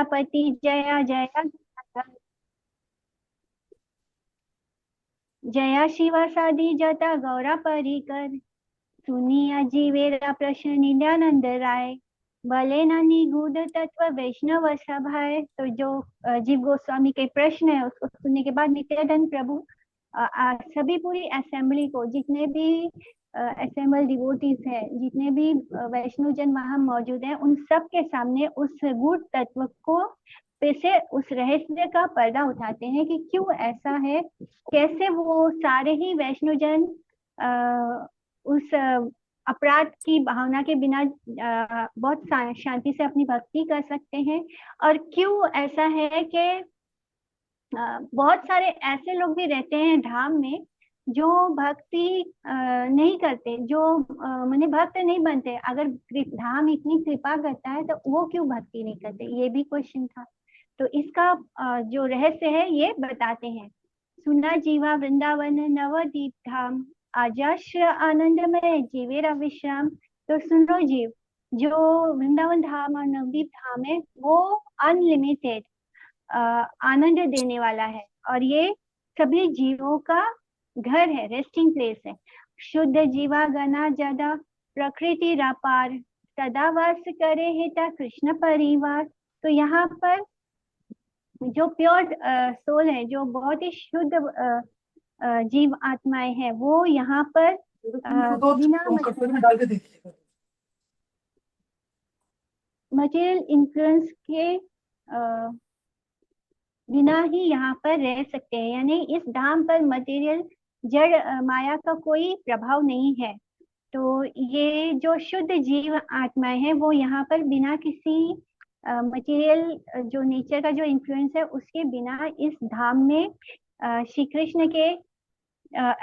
प्रजापति जया जया जया शिवा साधी जता गौरा परिकर सुनिया जीवेरा प्रश्न नित्यानंद राय भले न निगूढ़ तत्व वैष्णव सभाए। तो जो जीव गोस्वामी के प्रश्न है उसको सुनने के बाद नित्यानंद प्रभु सभी पूरी असेंबली को, जितने भी असेंबल डिवोटीज है, जितने भी वैष्णव जन वहां मौजूद हैं, उन सब के सामने उस गूढ़ तत्व को फिर से उस रहस्य का पर्दा उठाते हैं कि क्यों ऐसा है, कैसे वो सारे ही वैष्णव जन उस अपराध की भावना के बिना बहुत शांति से अपनी भक्ति कर सकते हैं। और क्यों ऐसा है कि बहुत सारे ऐसे लोग भी रहते हैं धाम में जो भक्ति नहीं करते, जो माने भक्त नहीं बनते। अगर धाम इतनी कृपा करता है तो वो क्यों भक्ति नहीं करते, ये भी क्वेश्चन था। तो इसका जो रहस्य है ये बताते हैं। सुना जीवा वृंदावन नवदीप धाम आजाश्र आनंदमय जीवेरा विश्राम। तो सुनो जीव, जो वृंदावन धाम और नवदीप धाम है वो अनलिमिटेड आनंद देने वाला है, और ये सभी जीवों का घर है, रेस्टिंग प्लेस है। शुद्ध जीवा गना जदा प्रकृति रापार सदा वास करे हेता कृष्ण परिवार। तो यहाँ पर जो प्योर सोल है, जो बहुत ही शुद्ध जीव आत्माएं हैं, वो यहाँ पर बिना मटेरियल इन्फ्लुएंस के बिना ही यहाँ पर रह सकते हैं। यानी इस धाम पर मटेरियल जड़ माया का कोई प्रभाव नहीं है। तो ये जो शुद्ध जीव आत्माएं हैं वो यहाँ पर बिना किसी मटेरियल जो नेचर का जो इन्फ्लुएंस है उसके बिना इस धाम में श्री कृष्ण के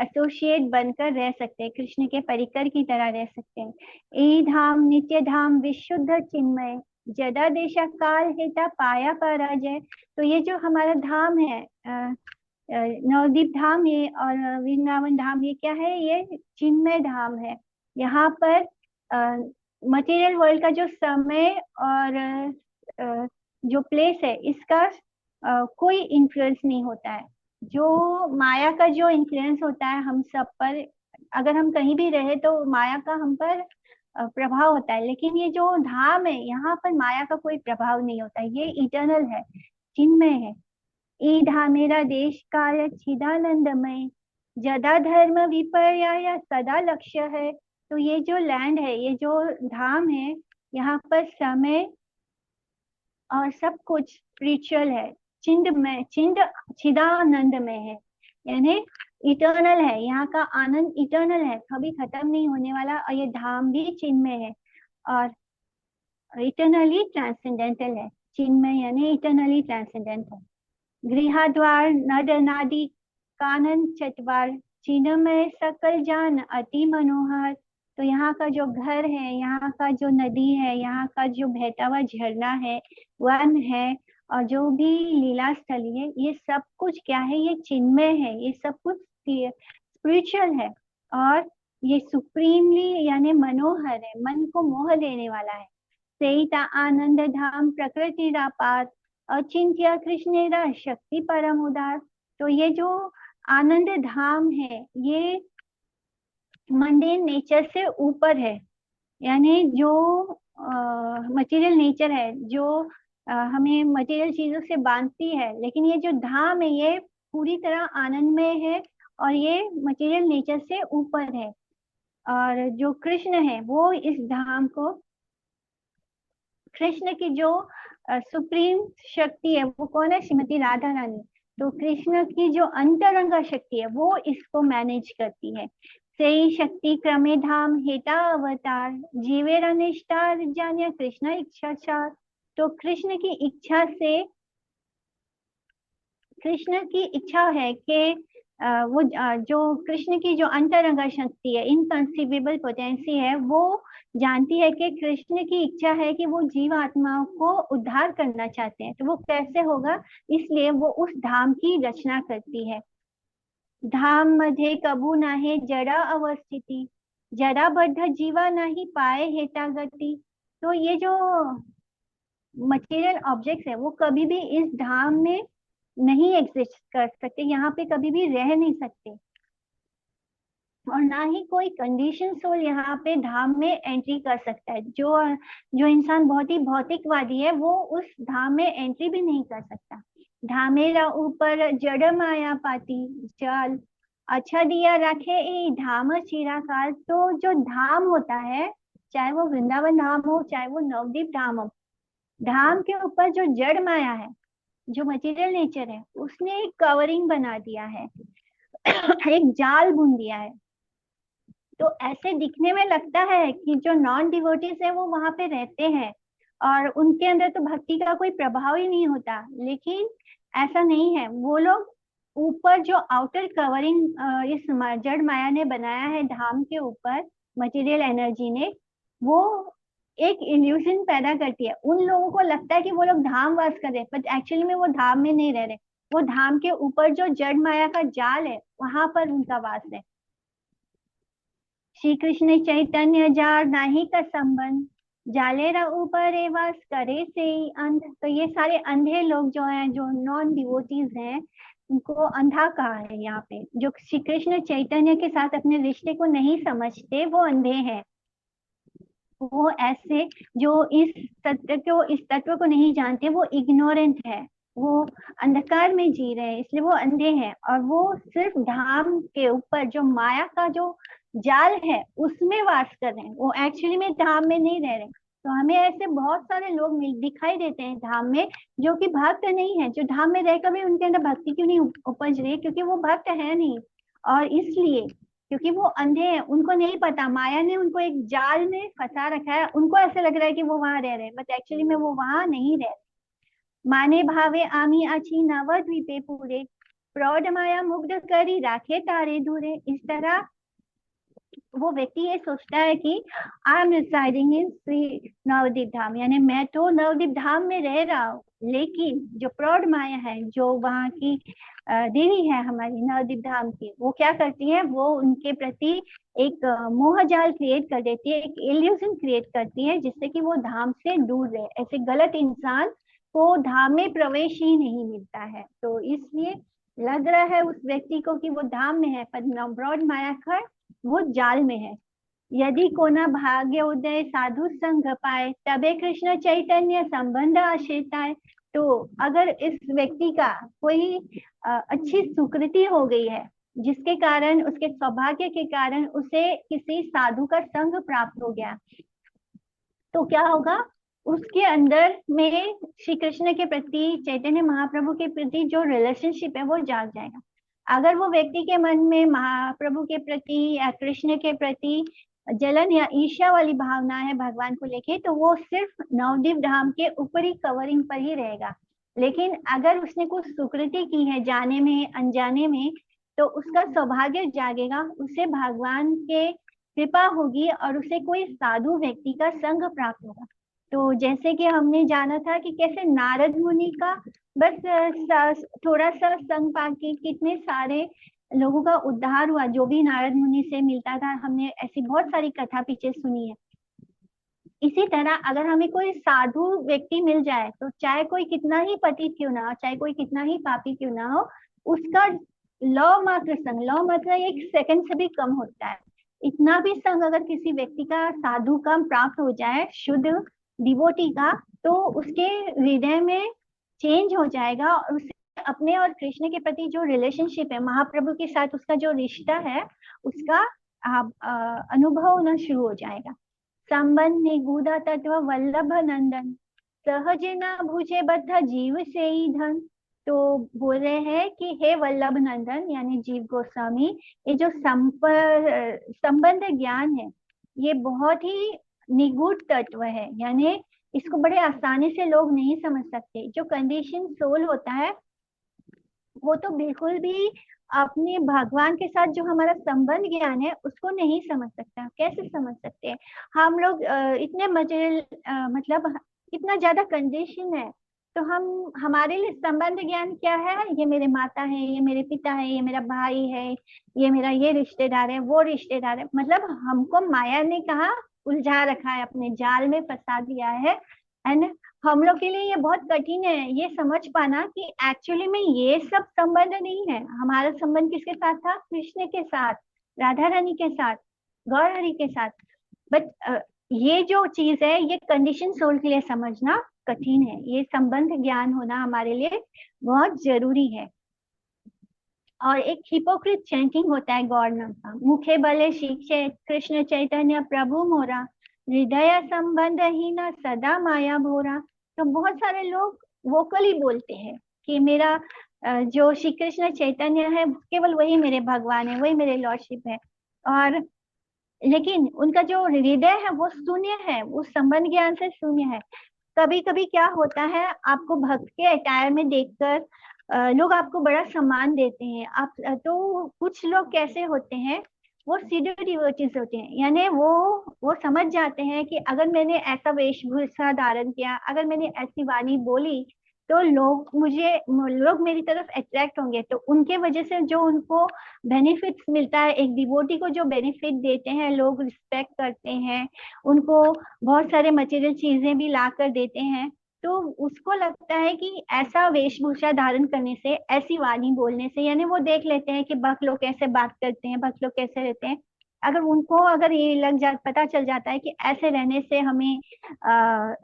एसोसिएट बनकर रह सकते हैं, कृष्ण के परिकर की तरह रह सकते हैं। ए धाम नित्य धाम विशुद्ध चिन्मय जदा देशा काल हेता पाया पराजय। तो ये जो हमारा धाम है नवदीप धाम है और वृंदावन धाम, ये क्या है, ये चिन्मय धाम है। यहाँ पर मटेरियल वर्ल्ड का जो समय और जो प्लेस है इसका कोई इन्फ्लुएंस नहीं होता है। जो माया का जो इन्फ्लुएंस होता है हम सब पर, अगर हम कहीं भी रहे तो माया का हम पर प्रभाव होता है, लेकिन ये जो धाम है यहाँ पर माया का कोई प्रभाव नहीं होता है, ये इटर्नल है, चिन्मय है। ई धामेरा देश काल चिदानंदमय जदा धर्म विपर्याय सदा लक्ष्य है। तो ये जो लैंड है, ये जो धाम है, यहाँ पर समय और सब कुछ स्पिरिचुअल है, चिंद में चिंद चिदानंद में है, यानी इटर्नल है। यहाँ का आनंद इटर्नल है, कभी खत्म नहीं होने वाला। और ये धाम भी चिन्मय है और इटर्नली ट्रांसेंडेंटल है। चिन्मय यानी इटर्नली ट्रांसेंडेंटल। गृहाद्वार नद नादी कानन चतवार चिन्मय सकल जान अति मनोहर। तो यहाँ का जो घर है, यहाँ का जो नदी है, यहाँ का जो बहता हुआ झरना है, वन है, और जो भी लीला स्थली है, ये सब कुछ क्या है, ये चिन्मय है, ये सब कुछ स्पिरिचुअल है। और ये सुप्रीमली यानी मनोहर है, मन को मोह देने वाला है। सेता आनंद धाम प्रकृति रापात अचिंत्य कृष्णेरा शक्ति परम उदार। तो ये जो आनंद धाम है ये मंडेन नेचर से ऊपर है, यानी जो मटेरियल नेचर है, जो हमें मटेरियल चीजों से बांधती है, लेकिन ये जो धाम है ये पूरी तरह आनंदमय है और ये मटेरियल नेचर से ऊपर है। और जो कृष्ण है वो इस धाम को, कृष्ण की जो सुप्रीम शक्ति है वो कौन है, श्रीमती राधा रानी। तो कृष्ण की जो अंतरंगा शक्ति है वो इसको मैनेज करती है। सही शक्ति क्रमे धाम हेता अवतार जीवेरा निष्ठार जान्या कृष्ण इच्छाचार। तो कृष्ण की इच्छा से, कृष्ण की इच्छा है कि वो जो कृष्ण की जो अंतरंगा शक्ति है, इनकंसीवेबल पोटेंसी है, वो जानती है कि कृष्ण की इच्छा है कि वो जीव आत्माओं को उद्धार करना चाहते हैं। तो वो कैसे होगा, इसलिए वो उस धाम की रचना करती है। धाम मध्ये कबू नाही जड़ा अवस्थिति जड़ा बद्ध जीवा नहीं पाए हेता गति। तो ये जो मटेरियल ऑब्जेक्ट्स है वो कभी भी इस धाम में नहीं एग्जिस्ट कर सकते, यहाँ पे कभी भी रह नहीं सकते, और ना ही कोई कंडीशन सोल यहाँ पे धाम में एंट्री कर सकता है। जो जो इंसान बहुत ही भौतिकवादी है वो उस धाम में एंट्री भी नहीं कर सकता। धामेरा ऊपर जड़ माया पाती चल, अच्छा दिया रखे ए धाम चिराकाल। तो जो धाम होता है, चाहे वो वृंदावन धाम हो चाहे वो नवदीप धाम हो, धाम के ऊपर जो जड़ माया है, जो मटेरियल नेचर है, उसने एक कवरिंग बना दिया है, एक जाल बुन दिया है। तो ऐसे दिखने में लगता है कि जो नॉन डिवोटीज है वो वहां पे रहते हैं और उनके अंदर तो भक्ति का कोई प्रभाव ही नहीं होता, लेकिन ऐसा नहीं है। वो लोग ऊपर जो आउटर कवरिंग इस जड़ माया ने बनाया है धाम के ऊपर, मटेरियल एनर्जी ने, वो एक इल्यूजन पैदा करती है। उन लोगों को लगता है कि वो लोग धाम वास कर रहे हैं, बट एक्चुअली में वो धाम में नहीं रह रहे, वो धाम के ऊपर जो जड़ माया का जाल है वहां पर उनका वास है। श्री कृष्ण चैतन्य जार नाही का संबंध, जालेरा ऊपर ए वास करे से ही अंध। तो ये सारे अंधे लोग जो हैं, जो नॉन डिवोटीज हैं, उनको अंधा कहा है यहाँ पे। जो श्री कृष्ण चैतन्य के साथ अपने रिश्ते को नहीं समझते वो अंधे हैं। वो ऐसे जो इस तत्व को नहीं जानते वो इग्नोरेंट है, वो अंधकार में जी रहे हैं, इसलिए वो अंधे हैं। और वो सिर्फ धाम के ऊपर जो माया का जो जाल है उसमें वास कर रहे हैं, वो एक्चुअली में धाम में नहीं रह रहे। तो हमें ऐसे बहुत सारे लोग मिल दिखाई देते हैं धाम में, जो कि भक्त नहीं है, जो धाम में रहकर भी उनके अंदर भक्ति क्यों नहीं उपज रही, क्योंकि वो भक्त है नहीं। और इसलिए क्योंकि वो अंधे हैं, उनको नहीं पता, माया ने उनको एक जाल में फंसा रखा है। उनको ऐसे लग रहा है कि वो वहां रह रहे हैं, बट एक्चुअली में वो वहां नहीं रह रहे। माने भावे आमी आची नवद्वीपे पूरे, प्रौढ़ माया मुग्ध करी राखे तारे दूरे। इस तरह वो व्यक्ति ये सोचता है कि I am residing in Shri Navdeep Dham, यानी मैं तो नवदीप धाम में रह रहा हूँ, लेकिन जो प्रौढ़ माया है, जो वहाँ की देवी है हमारी नवदीप धाम की, वो क्या करती है, वो उनके प्रति एक मोह जाल क्रिएट कर देती है, एक इल्यूजन क्रिएट करती है, जिससे कि वो धाम से दूर रहे। ऐसे गलत इंसान को धाम में प्रवेश ही नहीं मिलता है। तो इसलिए लग रहा है उस व्यक्ति को कि वो धाम में है, पर प्रौढ़ माया का वो जाल में है। यदि कोना भाग्य उदय साधु संग पाए, तबे कृष्ण चैतन्य संबंध आश्रिताए। तो अगर इस व्यक्ति का कोई अच्छी सुकृति हो गई है, जिसके कारण, उसके सौभाग्य के कारण उसे किसी साधु का संग प्राप्त हो गया, तो क्या होगा, उसके अंदर में श्री कृष्ण के प्रति, चैतन्य महाप्रभु के प्रति जो रिलेशनशिप है वो जाग जाएगा। अगर वो व्यक्ति के मन में महाप्रभु के प्रति या कृष्ण के प्रति जलन या ईर्ष्या वाली भावना है भगवान को लेके, तो वो सिर्फ नवदीप धाम के ऊपरी कवरिंग पर ही रहेगा। लेकिन अगर उसने कुछ सुकृति की है जाने में अनजाने में, तो उसका सौभाग्य जागेगा, उसे भगवान के कृपा होगी और उसे कोई साधु व्यक्ति का संग प्राप्त होगा। तो जैसे कि हमने जाना था कि कैसे नारद मुनि का बस थोड़ा सा संग पाके कितने सारे लोगों का उद्धार हुआ, जो भी नारद मुनि से मिलता था। हमने ऐसी बहुत सारी कथा पीछे सुनी है। इसी तरह अगर हमें कोई साधु व्यक्ति मिल जाए, तो चाहे कोई कितना ही पतित क्यों ना हो, चाहे कोई कितना ही पापी क्यों ना हो, उसका लौ मात्र संग, लौ मात्र एक सेकंड से भी कम होता है, इतना भी संग अगर किसी व्यक्ति का साधु का प्राप्त हो जाए, शुद्ध डिवोटी का, तो उसके हृदय में चेंज हो जाएगा और उसे अपने और कृष्ण के प्रति जो रिलेशनशिप है, महाप्रभु के साथ उसका जो रिश्ता है, उसका अनुभव होना शुरू हो जाएगा। संबंध निगूढ़ तत्व वल्लभ नंदन, सहज न भूजे बद्ध जीव से ही धन। तो बोल रहे हैं कि हे वल्लभ नंदन यानी जीव गोस्वामी, ये जो संबंध ज्ञान है, ये बहुत ही निगूढ़ तत्व है, यानी इसको बड़े आसानी से लोग नहीं समझ सकते। जो कंडीशन सोल होता है वो तो बिल्कुल भी अपने भगवान के साथ जो हमारा संबंध ज्ञान है उसको नहीं समझ सकता। कैसे समझ सकते हैं हम लोग, इतने मटेरियल, मतलब इतना ज्यादा कंडीशन है, तो हम, हमारे लिए संबंध ज्ञान क्या है, ये मेरे माता है, ये मेरे पिता है, ये मेरा भाई है, ये मेरा ये रिश्तेदार है, वो रिश्तेदार है। मतलब हमको माया ने कहा उलझा रखा है, अपने जाल में फंसा दिया है ना। हम लोग के लिए ये बहुत कठिन है ये समझ पाना कि एक्चुअली में ये सब संबंध नहीं है। हमारा संबंध किसके साथ था? कृष्ण के साथ, राधा रानी के साथ, गौर हरि के साथ। बट ये जो चीज है ये कंडीशन सोल के लिए समझना कठिन है। ये संबंध ज्ञान होना हमारे लिए बहुत जरूरी है। और एक हिपोक्रिट चैंटिंग होता है गौर नाम का, मुखे भले शिक्षे कृष्ण चैतन्य प्रभु मोरा, हृदय संबंध ही न सदा माया भोरा। तो बहुत सारे लोग वोकली बोलते हैं कि मेरा जो श्री कृष्ण चैतन्य है केवल वही मेरे भगवान है, वही मेरे लॉर्डशिप है। और लेकिन उनका जो हृदय है वो शून्य है, वो संबंध ज्ञान से शून्य है। कभी कभी क्या होता है, आपको भक्त के अटायर में देखकर लोग आपको बड़ा सम्मान देते हैं। आप तो कुछ लोग कैसे होते हैं, वो सीधे डिवोटीज होते हैं, यानी वो समझ जाते हैं कि अगर मैंने ऐसा वेशभूषा धारण किया, अगर मैंने ऐसी वाणी बोली, तो लोग मेरी तरफ अट्रैक्ट होंगे। तो उनके वजह से जो उनको बेनिफिट्स मिलता है, एक डिवोटी को जो बेनिफिट देते हैं, लोग रिस्पेक्ट करते हैं उनको, बहुत सारे मटेरियल चीजें भी ला कर देते हैं। तो उसको लगता है कि ऐसा वेशभूषा धारण करने से, ऐसी वाणी बोलने से, यानी वो देख लेते हैं कि भक्त लोग कैसे बात करते हैं, भक्त लोग कैसे रहते हैं। अगर ये पता चल जाता है कि ऐसे रहने से हमें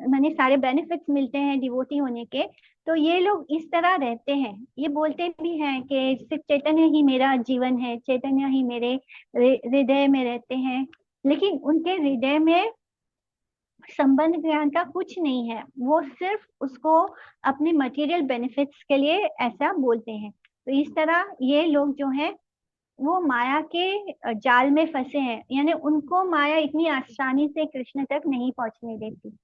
माने सारे बेनिफिट्स मिलते हैं डिवोटी होने के, तो ये लोग इस तरह रहते हैं। ये बोलते भी हैं कि सिर्फ चैतन्य ही मेरा जीवन है, चैतन्य ही मेरे हृदय में रहते हैं। लेकिन उनके हृदय में संबंध ज्ञान का कुछ नहीं है, वो सिर्फ उसको अपने मटेरियल बेनिफिट्स के लिए ऐसा बोलते हैं। तो इस तरह ये लोग जो हैं वो माया के जाल में फंसे हैं, यानी उनको माया इतनी आसानी से कृष्ण तक नहीं पहुंचने देती।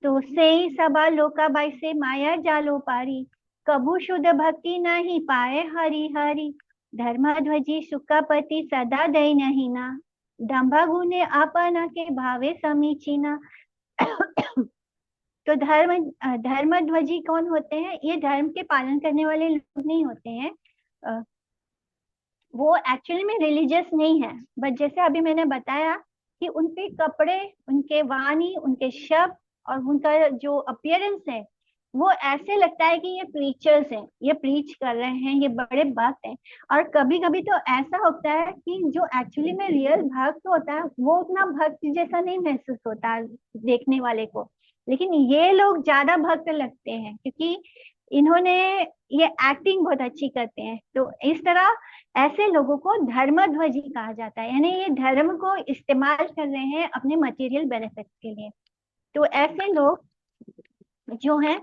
तो से ही सबा लोका बाई से माया जालो पारी, कबू शुद्ध भक्ति नहीं पाए हरि हरि, धर्म ध्वजी सुखापति सदा दय नहीं ना, दंभा गुने आपना के भावे समीचीना। तो धर्म ध्वजी कौन होते हैं? ये धर्म के पालन करने वाले लोग नहीं होते हैं। अ, वो एक्चुअली में रिलीजियस नहीं है, बट जैसे अभी मैंने बताया कि उनके कपड़े, उनके वाणी, उनके शब्द और उनका जो अपियरेंस है, वो ऐसे लगता है कि ये प्रीचर्स हैं, ये प्रीच कर रहे हैं, ये बड़े भक्त हैं। और कभी कभी तो ऐसा होता है कि जो एक्चुअली में रियल भक्त होता है वो उतना भक्त जैसा नहीं महसूस होता देखने वाले को, लेकिन ये लोग ज्यादा भक्त लगते हैं क्योंकि इन्होंने ये एक्टिंग बहुत अच्छी करते हैं। तो इस तरह ऐसे लोगों को धर्मध्वजी कहा जाता है, यानी ये धर्म को इस्तेमाल कर रहे हैं अपने मटेरियल बेनिफिट्स के लिए। तो ऐसे लोग जो हैं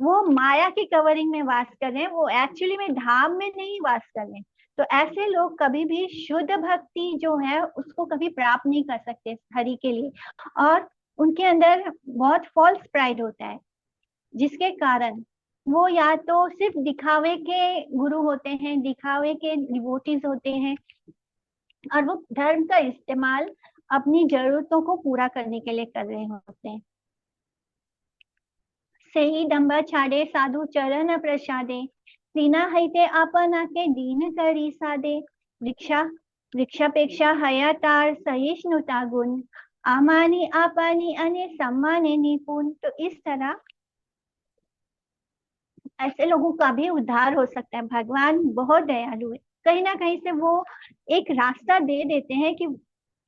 वो माया की कवरिंग में वास कर रहे हैं, वो एक्चुअली में धाम में नहीं वास कर रहे हैं। तो ऐसे लोग कभी भी शुद्ध भक्ति जो है उसको कभी प्राप्त नहीं कर सकते हरि के लिए। और उनके अंदर बहुत फॉल्स प्राइड होता है, जिसके कारण वो या तो सिर्फ दिखावे के गुरु होते हैं, दिखावे के डिवोटीज होते हैं, और वो धर्म का इस्तेमाल अपनी जरूरतों को पूरा करने के लिए कर रहे होते हैं। सही दंभ छाड़े साधु चरण प्रसादे, सीना हईते आपना के दीन करी सादे, वृक्षा वृक्षापेक्षा हयातार सहिष्णुता गुण, आमानी आपानी अने सम्माने निपुण। तो इस तरह ऐसे लोगों का भी उद्धार हो सकता है। भगवान बहुत दयालु है, कहीं ना कहीं से वो एक रास्ता दे देते हैं कि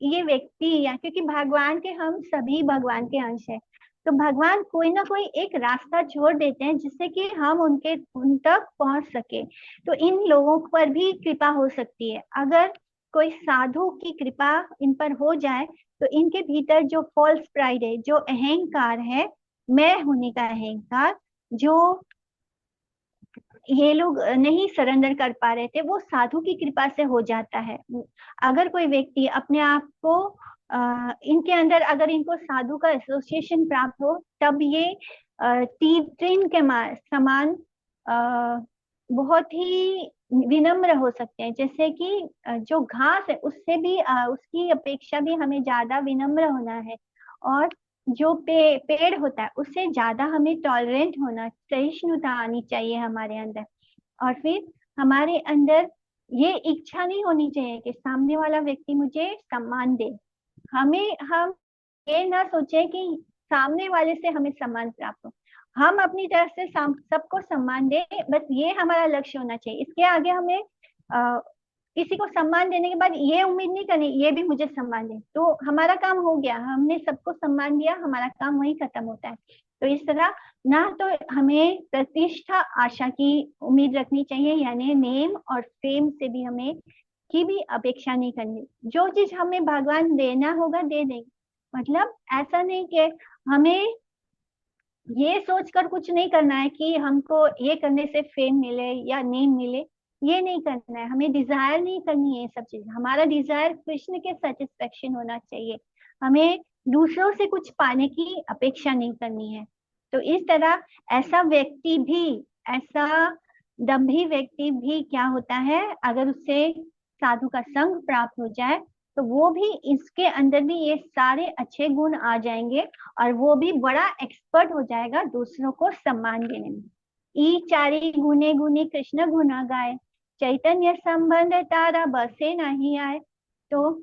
ये व्यक्ति, या क्योंकि भगवान के, हम सभी भगवान के अंश है, तो भगवान कोई ना कोई एक रास्ता छोड़ देते हैं जिससे कि हम उन तक पहुंच सके। तो इन लोगों पर भी कृपा हो सकती है। अगर कोई साधु की कृपा इन पर हो जाए तो इनके भीतर जो फॉल्स प्राइड है, जो अहंकार है, मैं होने का अहंकार, जो ये लोग नहीं सरेंडर कर पा रहे थे, वो साधु की कृपा से हो जाता है। अगर कोई व्यक्ति अपने आप को इनके अंदर, अगर इनको साधु का एसोसिएशन प्राप्त हो, तब ये तीन के समान बहुत ही विनम्र हो सकते हैं। जैसे कि जो घास है उससे भी उसकी अपेक्षा भी हमें ज्यादा विनम्र होना है, और जो पेड़ होता है उससे ज्यादा हमें टॉलरेंट होना, सहिष्णुता आनी चाहिए हमारे अंदर। और फिर हमारे अंदर ये इच्छा नहीं होनी चाहिए कि सामने वाला व्यक्ति मुझे सम्मान दे। हम ये ना सोचे कि सामने वाले से हमें सम्मान प्राप्त हो। हम अपनी तरफ से सबको सम्मान दें, बस ये हमारा लक्ष्य होना चाहिए। इसके आगे हमें किसी को सम्मान देने के बाद ये उम्मीद नहीं करनी ये भी मुझे सम्मान दे, तो हमारा काम हो गया, हमने सबको सम्मान दिया, हमारा काम वहीं खत्म होता है। तो इस तरह ना तो हमें प्रतिष्ठा आशा की उम्मीद रखनी चाहिए, यानी नेम और फेम से भी हमें की भी अपेक्षा नहीं करनी। जो चीज हमें भगवान देना होगा दे देंगे, मतलब ऐसा नहीं कि हमें ये सोचकर कुछ नहीं करना है कि हमको ये करने से फेम मिले या नेम मिले, ये नहीं करना है। हमें डिजायर नहीं करनी है ये सब चीज, हमारा डिजायर कृष्ण के सेटिस्फेक्शन होना चाहिए। हमें दूसरों से कुछ पाने की अपेक्षा नहीं करनी है। तो इस तरह ऐसा व्यक्ति भी, ऐसा दम्भी व्यक्ति भी क्या होता है, अगर उससे साधु का संग प्राप्त हो जाए तो वो भी, इसके अंदर भी ये सारे अच्छे गुण आ जाएंगे और वो भी बड़ा एक्सपर्ट हो जाएगा दूसरों को सम्मान देने में। ई चारी गुने गुनी कृष्ण गुना गाए, चैतन्य संबंध तारा बसे नहीं आए। तो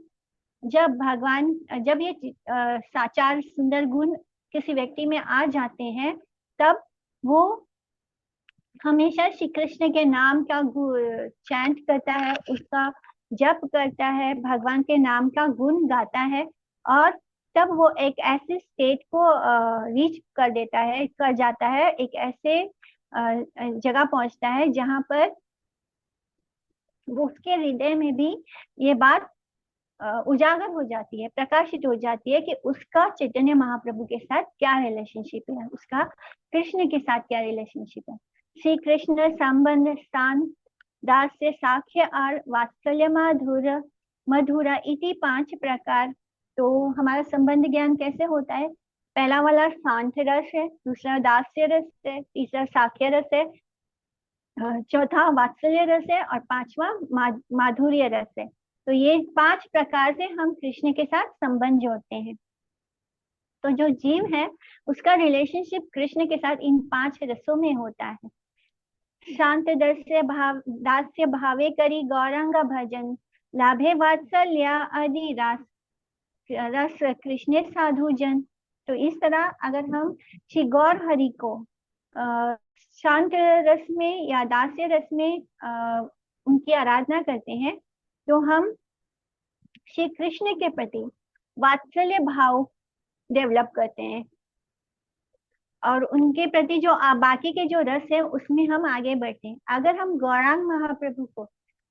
जब भगवान, जब ये साचार सुंदर गुण किसी व्यक्ति में आ जाते हैं, तब वो हमेशा श्री कृष्ण के नाम का चैंट करता है, उसका जप करता है, भगवान के नाम का गुण गाता है, और तब वो एक ऐसे स्टेट को रीच कर देता है, कर जाता है, एक ऐसे जगह पहुंचता है जहां पर वो उसके हृदय में भी ये बात उजागर हो जाती है, प्रकाशित हो जाती है कि उसका चैतन्य महाप्रभु के साथ क्या रिलेशनशिप है, उसका कृष्ण के साथ क्या रिलेशनशिप है। श्री कृष्ण संबंध स्थान दास्य साख्य और वात्सल्य मधुर मधुरा इति 5 प्रकार। तो हमारा संबंध ज्ञान कैसे होता है? पहला वाला शांत रस है, दूसरा दास्य रस है, तीसरा साख्य रस है, चौथा वात्सल्य रस है, और पांचवा माधुर्य रस है। तो ये 5 प्रकार से हम कृष्ण के साथ संबंध जोड़ते हैं। तो जो जीव है उसका रिलेशनशिप कृष्ण के साथ इन 5 रसों में होता है। शांत दास्य भावे करी गौरांग भजन, लाभे वात्सल्य आदि रस कृष्ण साधु जन। तो इस तरह अगर हम श्री गौर हरि को शांत रस में या दास्य रस में उनकी आराधना करते हैं, तो हम श्री कृष्ण के प्रति वात्सल्य भाव डेवलप करते हैं, और उनके प्रति जो बाकी के जो रस है उसमें हम आगे बढ़ते हैं। अगर हम गौरांग महाप्रभु को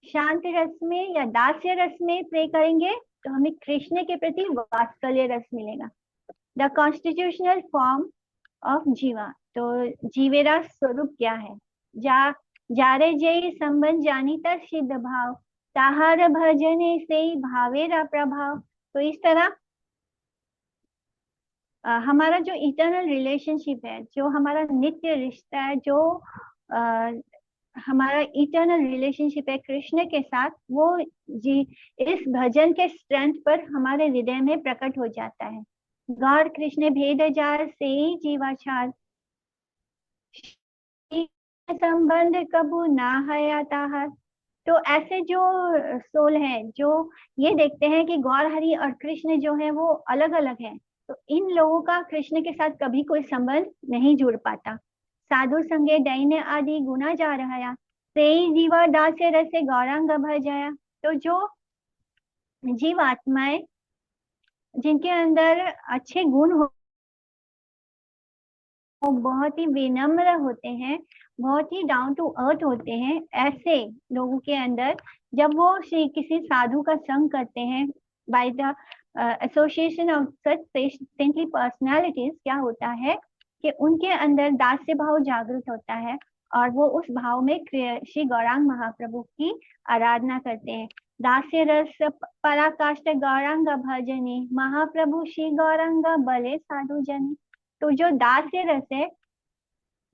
शांत रस में या दास्य रस में प्रे करेंगे तो हमें कृष्ण के प्रति वात्सल्य रस मिलेगा। द कॉन्स्टिट्यूशनल फॉर्म ऑफ जीवा, तो जीवेरा स्वरूप क्या है? जारे जय संबंध जानीता सिद्ध भाव, ताहार भजने से भावेरा प्रभाव। तो इस तरह हमारा जो इटर्नल रिलेशनशिप है, जो हमारा नित्य रिश्ता है, जो हमारा इटर्नल रिलेशनशिप है कृष्ण के साथ, वो जी इस भजन के स्ट्रेंथ पर हमारे हृदय में प्रकट हो जाता है। गौर कृष्ण भेद जार से ही जीवाचार, संबंध कबू ना हयाता है। तो ऐसे जो सोल है जो ये देखते हैं कि गौर हरि और कृष्ण जो है वो अलग अलग है, तो इन लोगों का कृष्ण के साथ कभी कोई संबंध नहीं जुड़ पाता। साधु संगे दैन्य आदि गुना जा रहा, से जीवा दास्य रसे गौरांग भजाया। तो जो जीव आत्माएं जिनके अंदर अच्छे गुण हो, वो बहुत ही विनम्र होते हैं, बहुत ही डाउन टू अर्थ होते हैं, ऐसे लोगों के अंदर जब वो श्री किसी साधु का संग करते हैं by the association of such saintly personalities, क्या होता है कि उनके अंदर दास्य भाव जागृत होता है और वो उस भाव में श्री गौरांग महाप्रभु की आराधना करते हैं। दास्य रस पराकाष्ठ गौरांग भजनी, महाप्रभु श्री गौरांग बले साधु जनी। तो जो दास्य रस है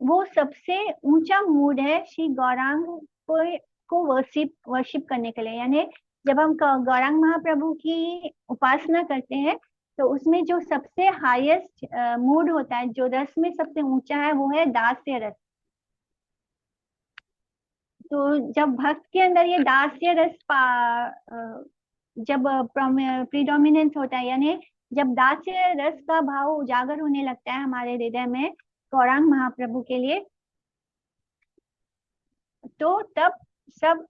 वो सबसे ऊंचा मूड है श्री गौरांग को वर्शिप करने के लिए। यानी जब हम गौरांग महाप्रभु की उपासना करते हैं तो उसमें जो सबसे हाईएस्ट मूड होता है, जो रस में सबसे ऊंचा है, वो है दास्य रस। तो जब भक्त के अंदर ये दास्य रस जब प्रीडोमिनेंस होता है, यानी जब दास्य रस का भाव उजागर होने लगता है हमारे हृदय में गौरांग महाप्रभु के लिए, तो तब सब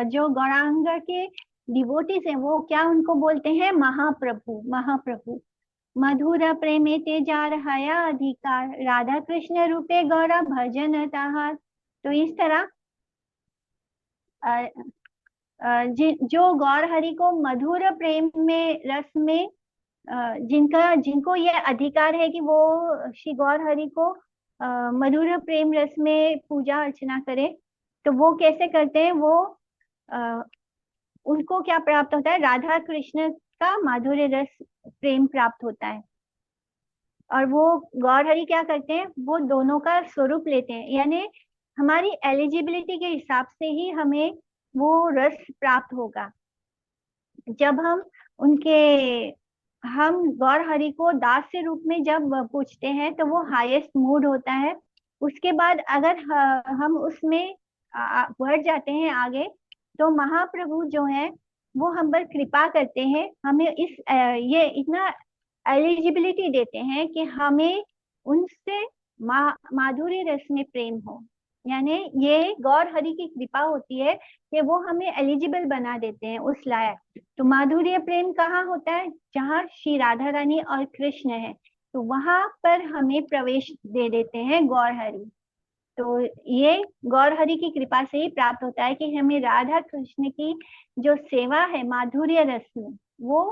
जो गौरांग के डिवोटीज हैं वो क्या उनको बोलते हैं, महाप्रभु महाप्रभु। मधुर प्रेमे ते जार हया अधिकार, राधा कृष्ण रूपे गौरा भजन ताहार। तो इस तरह जो गौर हरि को मधुर प्रेम में, रस में, जिनका जिनको ये अधिकार है कि वो श्री गौर हरि को मधुर प्रेम रस में पूजा अर्चना करे, तो वो कैसे करते हैं, वो अ, उनको क्या प्राप्त होता है, राधा कृष्ण का माधुर्य रस प्रेम प्राप्त होता है। और वो गौर हरि क्या करते हैं, वो दोनों का स्वरूप लेते हैं, यानी हमारी एलिजिबिलिटी के हिसाब से ही हमें वो रस प्राप्त होगा। जब हम उनके हम गौर हरि को दास के रूप में जब पूछते हैं तो वो हाईएस्ट मूड होता है। उसके बाद अगर हम उसमें बढ़ जाते हैं आगे, तो महाप्रभु जो है वो हम पर कृपा करते हैं, हमें ये इतना एलिजिबिलिटी देते हैं कि हमें उनसे माधुर्य रस में प्रेम हो। यानी ये गौर हरि की कृपा होती है कि वो हमें एलिजिबल बना देते हैं उस लायक। तो माधुर्य प्रेम कहाँ होता है, जहाँ श्री राधा रानी और कृष्ण है, तो वहां पर हमें प्रवेश दे देते हैं गौर हरि। तो ये गौर हरि की कृपा से ही प्राप्त होता है कि हमें राधा कृष्ण की जो सेवा है माधुर्य रस में, वो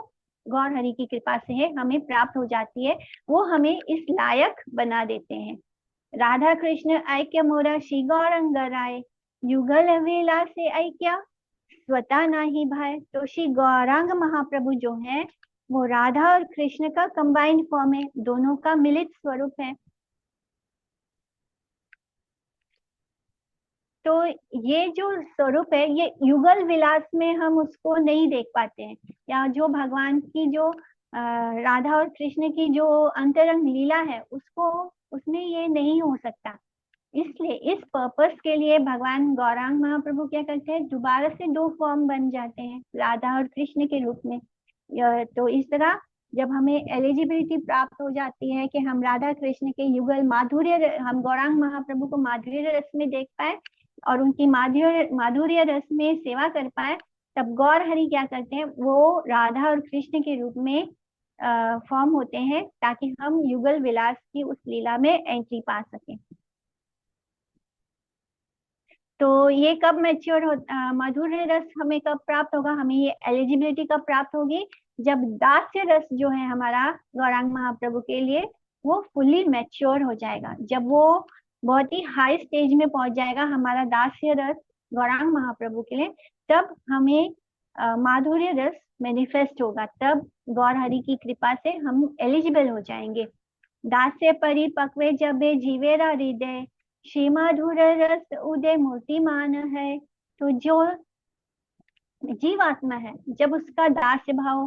गौर हरि की कृपा से है, हमें प्राप्त हो जाती है, वो हमें इस लायक बना देते हैं। राधा कृष्ण ऐक्य मोरा श्री गौरंग राय, युगल विलासे ऐक्य स्वता नाही भाई। तो श्री गौरांग महाप्रभु जो है वो राधा और कृष्ण का कंबाइंड फॉर्म है, दोनों का मिलित स्वरूप है। तो ये जो स्वरूप है ये युगल विलास में हम उसको नहीं देख पाते हैं, या जो भगवान की जो राधा और कृष्ण की जो अंतरंग लीला है उसको, उसमें ये नहीं हो सकता। इसलिए इस पर्पस के लिए भगवान गौरांग महाप्रभु क्या करते हैं, दोबारा से दो फॉर्म बन जाते हैं राधा और कृष्ण के रूप में। तो इस तरह जब हमें एलिजिबिलिटी प्राप्त हो जाती है कि हम राधा कृष्ण के युगल माधुर्य, हम गौरांग महाप्रभु को माधुर्य रस में देख पाए और उनकी माधुर्य माधुर्य रस में सेवा कर पाए, तब गौर हरि क्या करते हैं, वो राधा और कृष्ण के रूप में फॉर्म होते हैं ताकि हम युगल विलास की उस लीला में एंट्री पा सकें। तो ये कब मैच्योर हो, माधुर्य रस हमें कब प्राप्त होगा, हमें ये एलिजिबिलिटी कब प्राप्त होगी, जब दास्य रस जो है हमारा गौरांग महाप्रभु के लिए वो फुल्ली मैच्योर हो जाएगा, जब वो बहुत ही हाई स्टेज में पहुंच जाएगा हमारा दास्य रस गौरांग महाप्रभु के लिए, तब हमें माधुर्य रस मैनिफेस्ट होगा, तब गौर हरि की कृपा से हम एलिजिबल हो जाएंगे। दास्य परिपक्वे जब जीवेरा हृदय, श्री माधुर रस उदय मूर्तिमान है। तो जो जीवात्मा है जब उसका दास्य भाव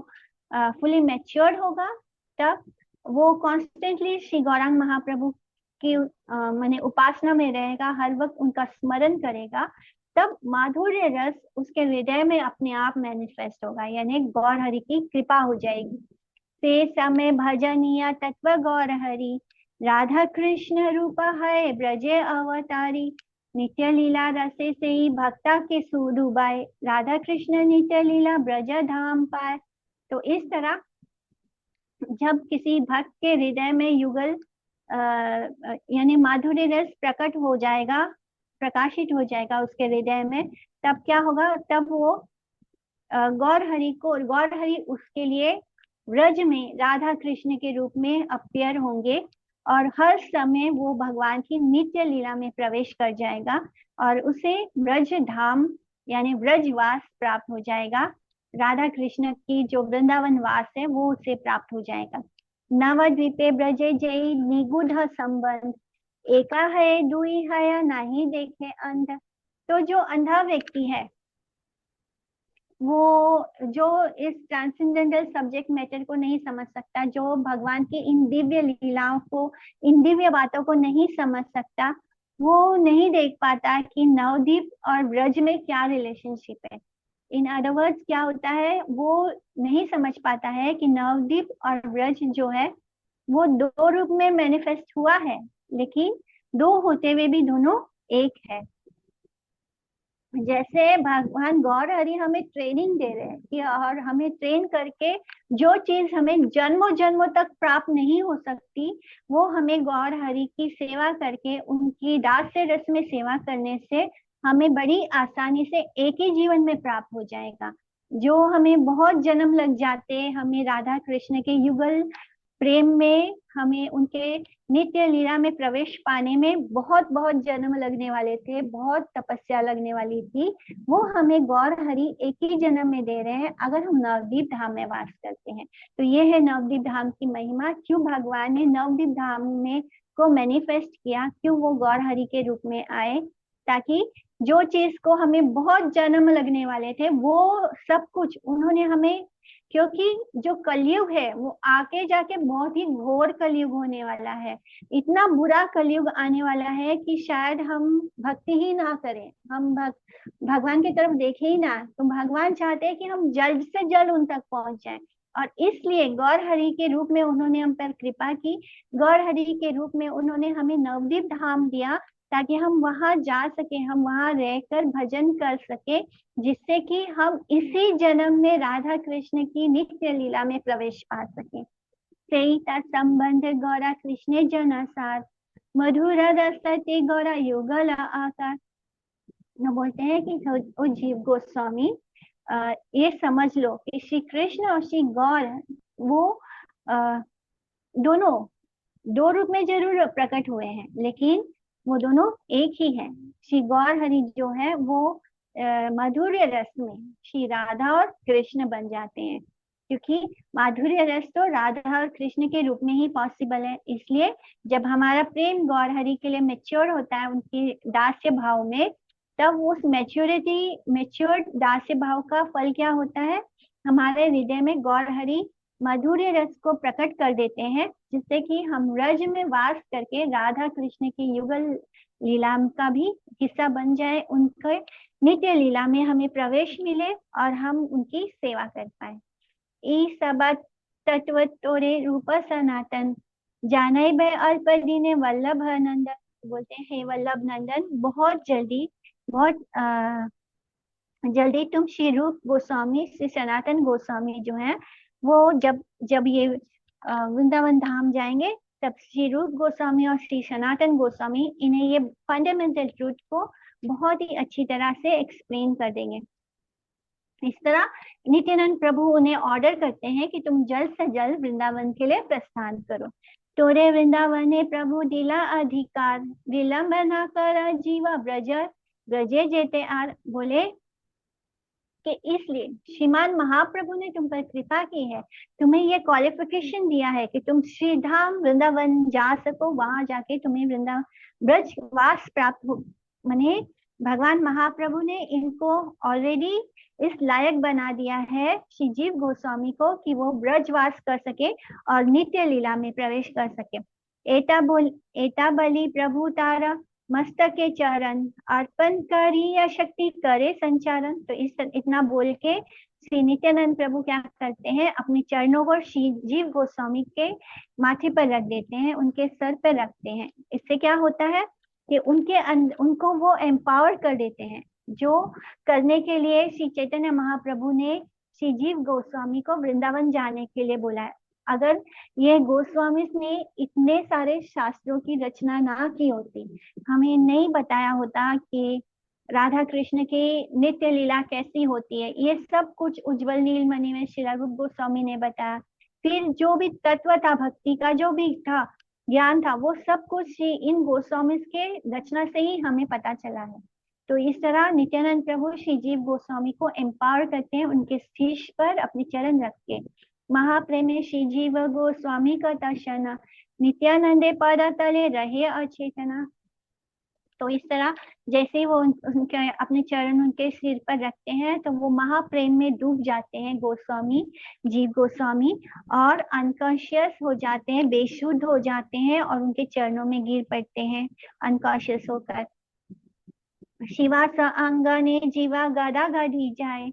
फुली मैच्योर्ड होगा, तब वो कॉन्स्टेंटली श्री गौरांग महाप्रभु की माने उपासना में रहेगा, हर वक्त उनका स्मरण करेगा, तब माधुर्य रस उसके हृदय में अपने आप मैनिफेस्ट होगा, यानी गौर हरि की कृपा हो जाएगी। से समय भजनिया तत्व गौर हरि, राधा कृष्ण रूप है ब्रजे अवतारी। नित्य लीला रसे से ही भक्ता के सुडुबाए, राधा कृष्ण नित्य लीला ब्रज धाम पाए। तो इस तरह जब किसी भक्त के हृदय में युगल यानी माधुर्य रस प्रकट हो जाएगा, प्रकाशित हो जाएगा उसके हृदय में, तब क्या होगा, तब वो गौर हरि उसके लिए व्रज में राधा कृष्ण के रूप में अपीयर होंगे और हर समय वो भगवान की नित्य लीला में प्रवेश कर जाएगा और उसे ब्रज धाम यानी ब्रजवास प्राप्त हो जाएगा। राधा कृष्ण की जो वृंदावन वास है वो उसे प्राप्त हो जाएगा। नवद्वीपे ब्रजे जय निगूढ़ संबंध, एका है दुई है नहीं देखे अंध। तो जो अंधा व्यक्ति है वो जो इस ट्रांसेंडेंटल सब्जेक्ट मैटर को नहीं समझ सकता, जो भगवान की इन दिव्य लीलाओं को, इन दिव्य बातों को नहीं समझ सकता, वो नहीं देख पाता कि नवद्वीप और ब्रज में क्या रिलेशनशिप है। इन अदर वर्ड्स क्या होता है, वो नहीं समझ पाता है कि नवदीप और ब्रज जो है वो दो रूप में मैनिफेस्ट हुआ है, लेकिन दो होते हुए भी दोनों एक है। जैसे भगवान गौर हरि हमें ट्रेनिंग दे रहे हैं कि, और हमें ट्रेन करके जो चीज हमें जन्मों जन्मों तक प्राप्त नहीं हो सकती, वो हमें गौर हरि की सेवा करके, उनकी दास से रस में सेवा करने से हमें बड़ी आसानी से एक ही जीवन में प्राप्त हो जाएगा। जो हमें बहुत जन्म लग जाते, हमें राधा कृष्ण के युगल प्रेम में, हमें उनके नित्य लीला में प्रवेश पाने में बहुत बहुत जन्म लगने वाले थे, बहुत तपस्या लगने वाली थी, वो हमें गौर हरि एक ही जन्म में दे रहे हैं अगर हम नवदीप धाम में वास करते हैं। तो ये है नवदीप धाम की महिमा, क्यों भगवान ने नवदीप धाम में को मैनिफेस्ट किया, क्यों वो गौर हरि के रूप में आए, ताकि जो चीज को हमें बहुत जन्म लगने वाले थे वो सब कुछ उन्होंने हमें, क्योंकि जो कलयुग है वो आके जाके बहुत ही घोर कलयुग होने वाला है। इतना बुरा कलयुग आने वाला है कि शायद हम भक्ति ही ना करें, हम भगवान की तरफ देखें ही ना। तो भगवान चाहते हैं कि हम जल्द से जल्द उन तक पहुंच जाएं, और इसलिए गौर हरि के रूप में उन्होंने हम पर कृपा की। गौर हरि के रूप में उन्होंने हमें नवदीप धाम दिया, ताकि हम वहां जा सके, हम वहां रहकर भजन कर सके, जिससे कि हम इसी जन्म में राधा कृष्ण की नित्य लीला में प्रवेश पा सके। सेता संबंध गौरा कृष्ण जन सार, मधुर रसते गौरा युगल आकार। वो बोलते हैं कि ओ जीव गोस्वामी, ये समझ लो कि श्री कृष्ण और श्री गौर वो आ, दोनों दो रूप में जरूर प्रकट हुए हैं, लेकिन वो दोनों एक ही हैं। श्री गौर हरि जो है वो माधुर्य रस में श्री राधा और कृष्ण बन जाते हैं, क्योंकि माधुर्य रस तो राधा और कृष्ण के रूप में ही पॉसिबल है। इसलिए जब हमारा प्रेम गौर हरि के लिए मेच्योर होता है उनकी दास्य भाव में, तब उस मेच्योर्ड दास्य भाव का फल क्या होता है, हमारे हृदय में गौर हरि माधुर्य रस को प्रकट कर देते हैं, जिससे कि हम रज में वास करके राधा कृष्ण की युगल लीला का भी हिस्सा बन जाए, उनके नित्य लीला में हमें प्रवेश मिले और हम उनकी सेवा कर पाए। ई सबा तत्व तोरे रूप सनातन, जाने बे अल्प दीने वल्लभ नंदन। बोलते हैं हे वल्लभ नंदन, बहुत जल्दी, बहुत जल्दी तुम श्री रूप गोस्वामी, श्री सनातन गोस्वामी जो है वो जब जब ये वृंदावन धाम जाएंगे, तब श्री रूप गोस्वामी और श्री सनातन गोस्वामी इन्हें ये फंडामेंटल ट्रूथ को बहुत ही अच्छी तरह से एक्सप्लेन कर देंगे। इस तरह नित्यानंद प्रभु उन्हें ऑर्डर करते हैं कि तुम जल्द से जल्द वृंदावन के लिए प्रस्थान करो। तोरे वृंदावन प्रभु दिला अधिकार, विलंब न कर जीवा ब्रज, ब्रजे जेते आर। बोले कि इसलिए श्रीमान महाप्रभु ने तुम पर कृपा की है, तुम्हें ये क्वालिफिकेशन दिया है कि तुम श्रीधाम वृंदावन जा सको, वहां जाके तुम्हें वृंदावन ब्रज वास प्राप्त हो। माने भगवान महाप्रभु ने इनको ऑलरेडी इस लायक बना दिया है श्री जीव गोस्वामी को, कि वो ब्रजवास कर सके और नित्य लीला में प्रवेश कर सके। एता बलि प्रभु तारा, मस्तक के चरण अर्पण करी या शक्ति करे संचारण। तो इतना बोल के श्री नित्यानंद प्रभु क्या करते हैं, अपने चरणों को श्री जीव गोस्वामी के माथे पर रख देते हैं, उनके सर पर रखते हैं। इससे क्या होता है कि उनको वो एम्पावर कर देते हैं, जो करने के लिए श्री चैतन्य महाप्रभु ने श्री जीव गोस्वामी को वृंदावन जाने के लिए बोला है। अगर ये गोस्वामी ने इतने सारे शास्त्रों की रचना ना की होती, हमें नहीं बताया होता कि राधा कृष्ण की नित्य लीला कैसी होती है, ये सब कुछ उज्जवल नीलमणि में श्री रूप गोस्वामी ने बताया। फिर जो भी तत्व था, भक्ति का जो भी था, ज्ञान था, वो सब कुछ इन गोस्वामी के रचना से ही हमें पता चला है। तो इस तरह नित्यानंद प्रभु श्री जीव गोस्वामी को एम्पावर करते हैं, उनके शीश पर अपने चरण रख के। महाप्रेमे श्री जीव गोस्वामी का दर्शन, नित्यानंदे पद तले रहे अचेतना। तो इस तरह जैसे वो उनके अपने चरण उनके सिर पर रखते हैं, तो वो महाप्रेम में डूब जाते हैं गोस्वामी, जीव गोस्वामी, और अनकॉन्शियस हो जाते हैं, बेशुद्ध हो जाते हैं और उनके चरणों में गिर पड़ते हैं अनकॉन्शियस होकर। शिवा स अंगने जीवा गदा गढ़ी जाए,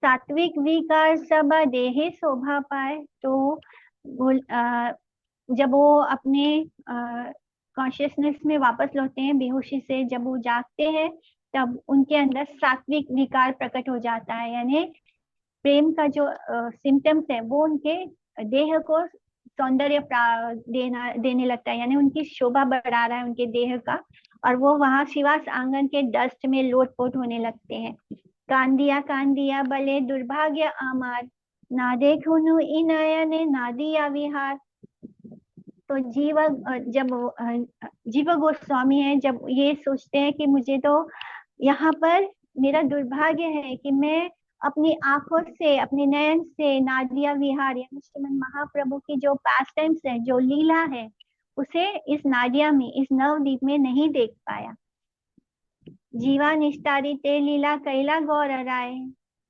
सात्विक विकार सब देहे शोभा पाए। तो जब वो अपने कॉन्शियसनेस में वापस लौटते हैं बेहोशी से, जब वो जागते हैं, तब उनके अंदर सात्विक विकार प्रकट हो जाता है, यानी प्रेम का जो सिम्टम्स है वो उनके देह को सौंदर्य देने लगता है, यानी उनकी शोभा बढ़ा रहा है उनके देह का। और वो वहां शिवास आंगन के डस्ट में लोटपोट होने लगते हैं। कांदिया बले दुर्भाग्य आमार, ना देखुनु इनयने ना दिया विहार। तो जीव गोस्वामी है, जब ये सोचते हैं कि मुझे तो यहाँ पर मेरा दुर्भाग्य है कि मैं अपनी आंखों से, अपने नयन से नादिया विहार यानी श्रीमन महाप्रभु की जो पास टाइम्स है, जो लीला है, उसे इस नादिया में, इस नवदीप में नहीं देख पाया। जीवा निस्तारी ते लीला कैला गौर राय,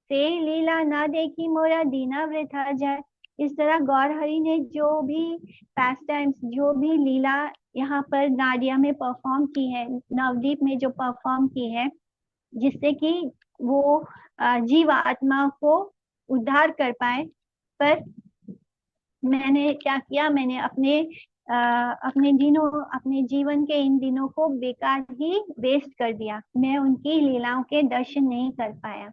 से लीला ना देखी मोरा दीना वृथा जाए। इस तरह गौर हरि ने जो भी पास टाइम्स, जो भी लीला यहाँ पर नाडिया में परफॉर्म की है, नवदीप में जो परफॉर्म की है, जिससे कि वो जीव आत्मा को उद्धार कर पाए, पर मैंने क्या किया, मैंने अपने जीवन के इन दिनों को बेकार ही वेस्ट कर दिया, मैं उनकी लीलाओं के दर्शन नहीं कर पाया।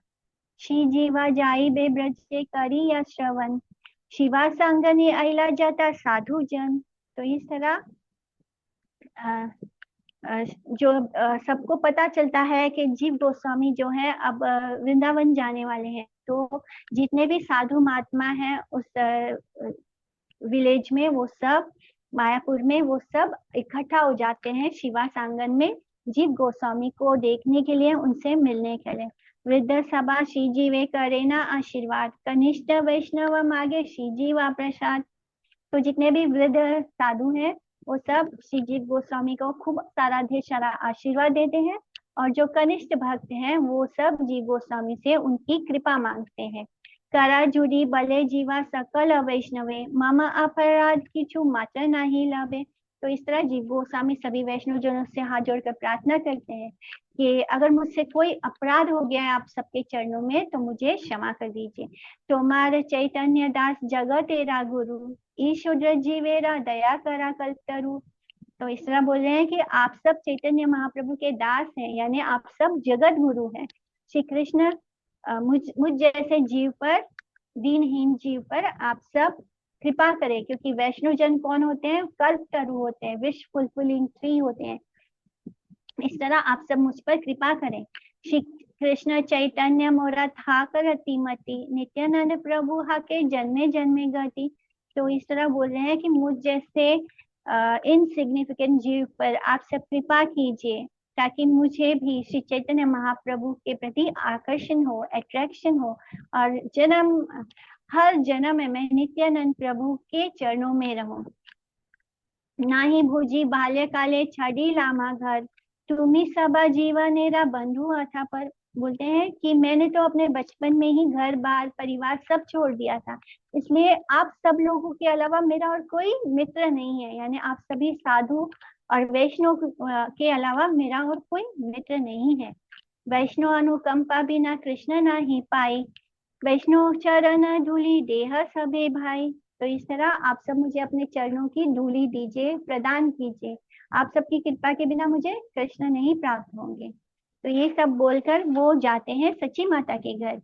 श्री जीवा जाई बे ब्रज से करी या श्रवण, शिवा संगने अला जाता साधु जन। तो इस तरह जो सबको पता चलता है कि जीव गोस्वामी जो है अब वृंदावन जाने वाले हैं, तो जितने भी साधु महात्मा हैं उस विलेज में, वो सब मायापुर में, वो सब इकट्ठा हो जाते हैं शिवास आंगन में जीव गोस्वामी को देखने के लिए, उनसे मिलने के लिए। वृद्ध सभा श्री जीवे करे ना आशीर्वाद, कनिष्ठ वैष्णव मागे श्री जीवा प्रसाद। तो जितने भी वृद्ध साधु हैं वो सब श्री जीव गोस्वामी को खूब सारा ढेर सारा आशीर्वाद देते हैं, और जो कनिष्ठ भक्त हैं वो सब जीव गोस्वामी से उनकी कृपा मांगते हैं। करा जुड़ी बले जीवा सकल वैष्णवे, मम अपराध किछु मात्र नहीं लबे। तो इस तरह जीव गोस्वामी सभी वैष्णव जनों से हाथ जोड़कर प्रार्थना करते हैं कि अगर मुझसे कोई अपराध हो गया है आप सबके चरणों में तो मुझे क्षमा कर दीजिए। तोमार चैतन्य दास जगत तेरा गुरु, ईशुद्र जीवेरा दया करा कल्पतरु। तो इस तरह बोल रहे हैं कि आप सब चैतन्य महाप्रभु के दास हैं, यानी आप सब जगत गुरु हैं। श्री कृष्ण मुझ जैसे जीव पर, दीनहीन जीव पर आप सब कृपा करें, क्योंकि वैष्णव जन कौन होते हैं, कल्पतरु होते हैं, विश फुलफिलिंग ट्री होते हैं। इस तरह आप सब मुझ पर कृपा करें। श्री कृष्ण चैतन्य मोरा था करती मति, नित्यानंद प्रभु हा के जन्मे जन्मे गति। तो इस तरह बोल रहे हैं कि मुझ जैसे इनसिग्निफिकेंट जीव पर आप सब कृपा कीजिए, ताकि मुझे भी श्री चैतन्य महाप्रभु के प्रति आकर्षण हो, अट्रैक्शन हो, और हर जन्म में मैं नित्यानंद प्रभु के चरणों में रहूं। नाही भुजी बाल्य काले छड़ी लामा घर, तुम्ही सबा जीवनेरा बंधु अथा पर। बोलते हैं कि मैंने तो अपने बचपन में ही घर बार परिवार सब छोड़ दिया था, इसलिए आप सब लोगों के अलावा मेरा और कोई मित्र नहीं है, यानी आप सभी साधु और वैष्णव के अलावा मेरा और कोई मित्र नहीं है। वैष्णव अनुकंपा बिना कृष्ण नहीं पाई, वैष्णव चरण धूली देह सभे भाई। तो इस तरह आप सब मुझे अपने चरणों की धूली दीजिए, प्रदान कीजिए, आप सबकी कृपा के बिना मुझे कृष्ण नहीं प्राप्त होंगे। तो ये सब बोलकर वो जाते हैं सची माता के घर।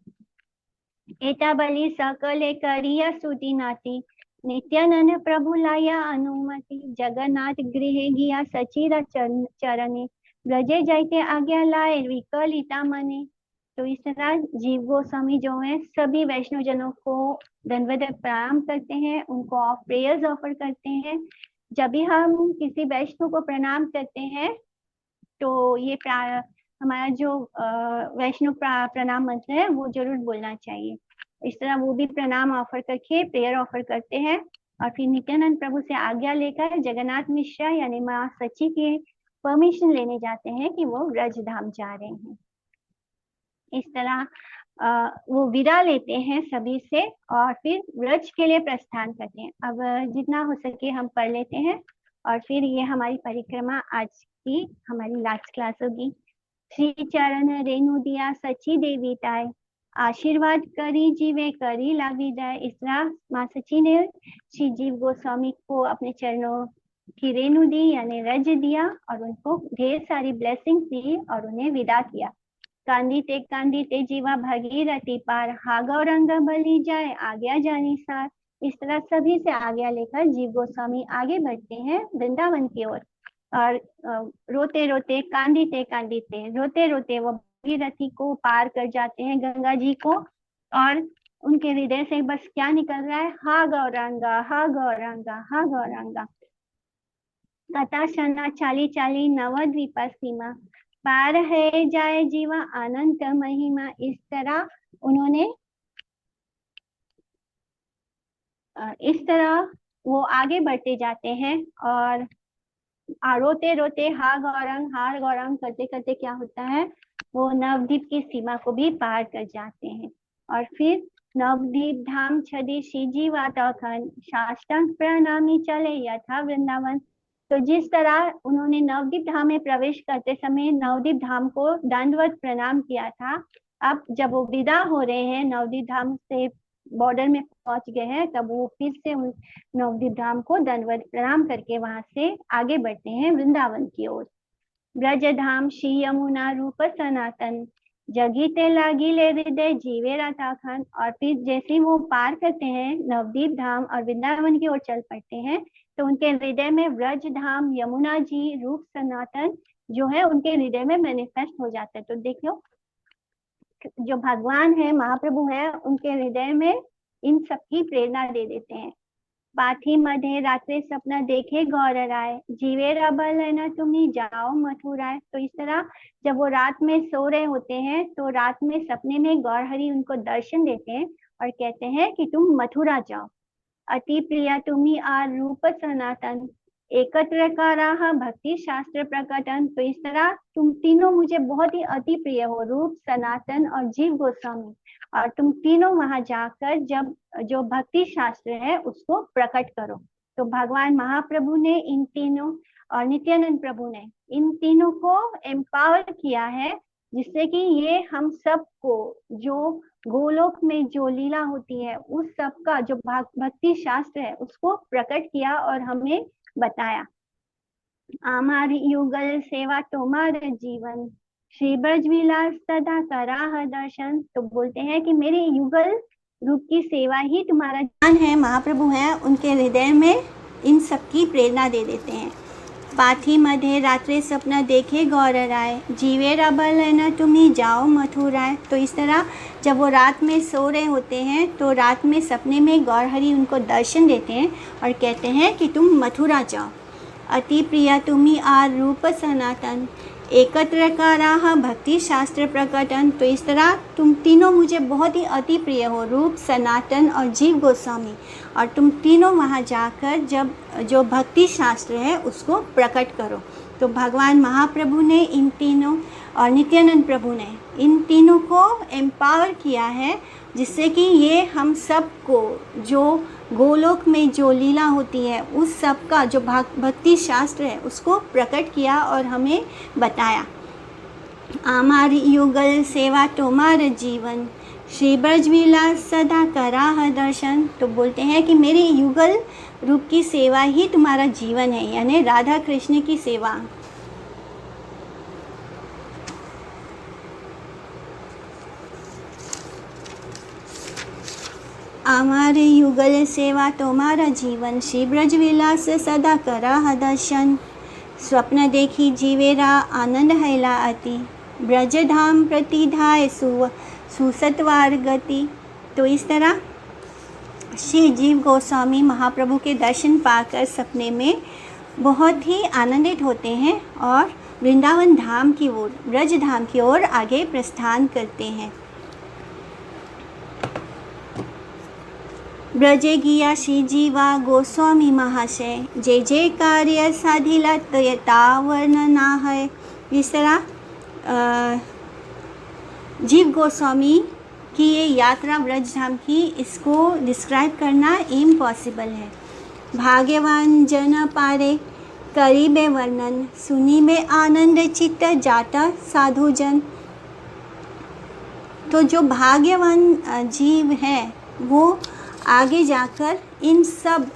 एता बलि सकले करिया सुती नाती, नित्यानंद प्रभु लाया अनुमति, जगन्नाथ गृह गिया सचिरा चरणे, ब्रजे जाते आज्ञा लाए विकलिता मने। तो इस तरह जीव गोस्वामी जो है सभी वैष्णव जनों को दंडवत प्रणाम करते हैं, उनको प्रेयर्स ऑफर करते हैं। जब भी हम किसी वैष्णव को प्रणाम करते हैं तो ये हमारा जो वैष्णव प्रणाम मंत्र है वो जरूर बोलना चाहिए। इस तरह वो भी प्रणाम ऑफर करके प्रेयर ऑफर करते हैं, और फिर नित्यानंद प्रभु से आज्ञा लेकर जगन्नाथ मिश्रा यानी माँ सची के परमिशन लेने जाते हैं कि वो ब्रज धाम जा रहे हैं। इस तरह वो विदा लेते हैं सभी से और फिर ब्रज के लिए प्रस्थान करते हैं। अब जितना हो सके हम पढ़ लेते हैं और फिर ये हमारी परिक्रमा आज की हमारी लास्ट क्लास होगी। श्री चरण रेणु दिया सची देवी ताय, आशीर्वाद करी जीवे करी लागी जाए। इस तरह माँ सची ने श्री जीव गोस्वामी को अपने चरणों की रेणु दी यानी रज दिया और उनको ढेर सारी ब्लेसिंग दी और उन्हें विदा किया। कांदीते जीवा भगीरथी पार, हा गौरंग बलि जाए आज्ञा जानी सार। इस तरह सभी से आज्ञा लेकर जीव गोस्वामी आगे बढ़ते हैं वृंदावन की ओर। और रोते रोते कांदीते रोते रोते वो भगीरथी को पार कर जाते हैं, गंगा जी को। और उनके हृदय से बस क्या निकल रहा है, हा गौरांगा हा गौरांगा हा गौरांगा। कथा शना चाली चाली नवद्वीपा सीमा, पार है जाए जीवा अनंत महिमा। इस तरह उन्होंने इस तरह वो आगे बढ़ते जाते हैं और रोते रोते हा गौरंग करते करते क्या होता है, वो नवद्वीप की सीमा को भी पार कर जाते हैं। और फिर नवद्वीप धाम छदी शिजीवा तखन, साष्टांग प्रणामी चले यथा वृंदावन। तो जिस तरह उन्होंने नवद्वीप धाम में प्रवेश करते समय नवद्वीप धाम को दंडवत प्रणाम किया था, अब जब वो विदा हो रहे हैं नवद्वीप धाम से, बॉर्डर में पहुंच गए हैं, तब वो फिर से नवद्वीप धाम को दंडवत प्रणाम करके वहां से आगे बढ़ते हैं वृंदावन की ओर। ब्रज धाम श्री यमुना रूप सनातन, जगीते लागिले हृदय जीवे राधाखन। और फिर जैसे वो पार करते हैं नवद्वीप धाम और वृंदावन की ओर चल पड़ते हैं, तो उनके हृदय में ब्रज धाम, यमुना जी, रूप सनातन जो है उनके हृदय में मैनिफेस्ट हो जाता है। तो देख लो, जो भगवान है, महाप्रभु है, उनके हृदय में इन सबकी प्रेरणा दे देते हैं। पाथी मध्य रात्रि सपना देखे गौर राय, जीवे रबल है ना तुम्ही जाओ मथुराए। तो इस तरह जब वो रात में सो रहे होते हैं तो रात में सपने में गौर हरि उनको दर्शन देते हैं और कहते हैं कि तुम मथुरा जाओ। अति प्रिया तुम्ही आर रूप सनातन, एकत्र कराह भक्ति शास्त्र प्रकटन। तो इस तरह तुम तीनों मुझे बहुत ही अति प्रिय हो, रूप, सनातन और जीव गोस्वामी। और तुम तीनों वहां जाकर जब जो भक्ति शास्त्र है उसको प्रकट करो। तो भगवान महाप्रभु ने इन तीनों और नित्यानंद प्रभु ने इन तीनों को एम्पावर किया है, जिससे कि ये हम सबको जो गोलोक में जो लीला होती है उस सब का जो भक्ति शास्त्र है उसको प्रकट किया और हमें बताया। आमारी युगल सेवा तुम्हारे जीवन, श्री ब्रज विलास सदा कराह दर्शन। तो बोलते हैं कि मेरे युगल रूप की सेवा ही तुम्हारा ज्ञान है। महाप्रभु है, उनके हृदय में इन सब की प्रेरणा दे देते हैं। पाथी मध्य रात्रि सपना देखे गौर राय, जीवे रबल है न तुम्ही जाओ मथुराए। तो इस तरह जब वो रात में सो रहे होते हैं तो रात में सपने में गौर हरि उनको दर्शन देते हैं और कहते हैं कि तुम मथुरा जाओ। अति प्रिया तुम्ही आर रूप सनातन, एकत्र कराह भक्ति शास्त्र प्रकटन। तो इस तरह तुम तीनों मुझे बहुत ही अति प्रिय हो, रूप, सनातन और जीव गोस्वामी। और तुम तीनों वहाँ जाकर जब जो भक्ति शास्त्र है उसको प्रकट करो। तो भगवान महाप्रभु ने इन तीनों और नित्यानंद प्रभु ने इन तीनों को एम्पावर किया है, जिससे कि ये हम सबको जो गोलोक में जो लीला होती है उस सब का जो भक्ति शास्त्र है उसको प्रकट किया और हमें बताया। आमारी युगल सेवा तुम्हारे जीवन, श्री ब्रज विलास सदा कराह दर्शन। तो बोलते हैं कि मेरी युगल रूप की सेवा ही तुम्हारा जीवन है, यानी राधा कृष्ण की सेवा। हमारे युगल सेवा तुम्हारा जीवन, श्री ब्रज विलास सदा कराह दर्शन। स्वप्न देखी जीवेरा आनंद हैला अति, ब्रज धाम प्रतिधाय सुसतवार गति। तो इस तरह श्री जीव गोस्वामी महाप्रभु के दर्शन पाकर सपने में बहुत ही आनंदित होते हैं और वृंदावन धाम की ओर, ब्रज धाम की ओर आगे प्रस्थान करते हैं। ब्रजे गिया श्री जीवा गोस्वामी महाशय, जय जय कार्य साधिला तयता वर्णना है। इस तरह जीव गोस्वामी की ये यात्रा ब्रज धाम की, इसको डिस्क्राइब करना इम्पॉसिबल है। भाग्यवान जन पारे करीबे वर्णन, सुनी में आनंद चित्त जाता साधु जन। तो जो भाग्यवान जीव है वो आगे जाकर इन सब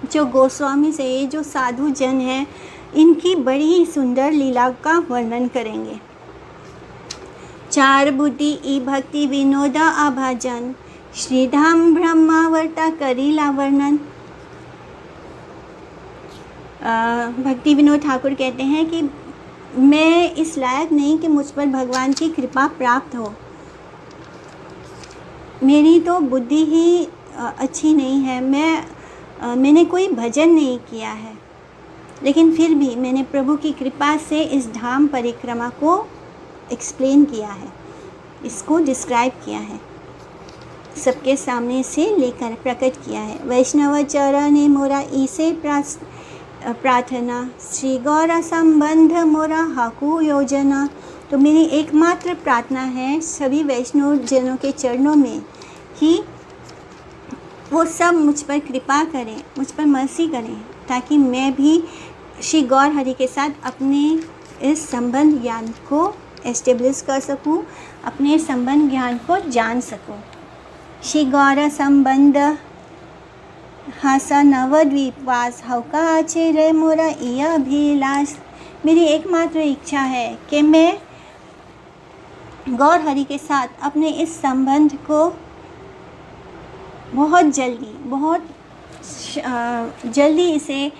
जो गोस्वामी से ये जो साधु जन हैं इनकी बड़ी ही सुंदर लीला का वर्णन करेंगे। चार बुद्धि ई भक्ति विनोदा आभाजन, श्रीधाम ब्रह्मावर्ता करीला वर्णन। भक्ति विनोद ठाकुर कहते हैं कि मैं इस लायक नहीं कि मुझ पर भगवान की कृपा प्राप्त हो। मेरी तो बुद्धि ही अच्छी नहीं है, मैंने कोई भजन नहीं किया है, लेकिन फिर भी मैंने प्रभु की कृपा से इस धाम परिक्रमा को एक्सप्लेन किया है, इसको डिस्क्राइब किया है, सबके सामने से लेकर प्रकट किया है। वैष्णव चरण मोरा इसे प्रार्थना, श्री गौरा संबंध मोरा हाकु योजना। तो मेरी एकमात्र प्रार्थना है सभी वैष्णव जनों के चरणों में कि वो सब मुझ पर कृपा करें, मुझ पर मर्सी करें, ताकि मैं भी श्री गौर हरि के साथ अपने इस संबंध ज्ञान को एस्टेब्लिश कर सकूं, अपने संबंध ज्ञान को जान सकूं। श्री गौर संबंध हासा नवद्वीपवास हौका आचेर मोरा यह अभिलाष। मेरी एकमात्र इच्छा है कि मैं गौर हरि के साथ अपने इस संबंध को बहुत जल्दी इसे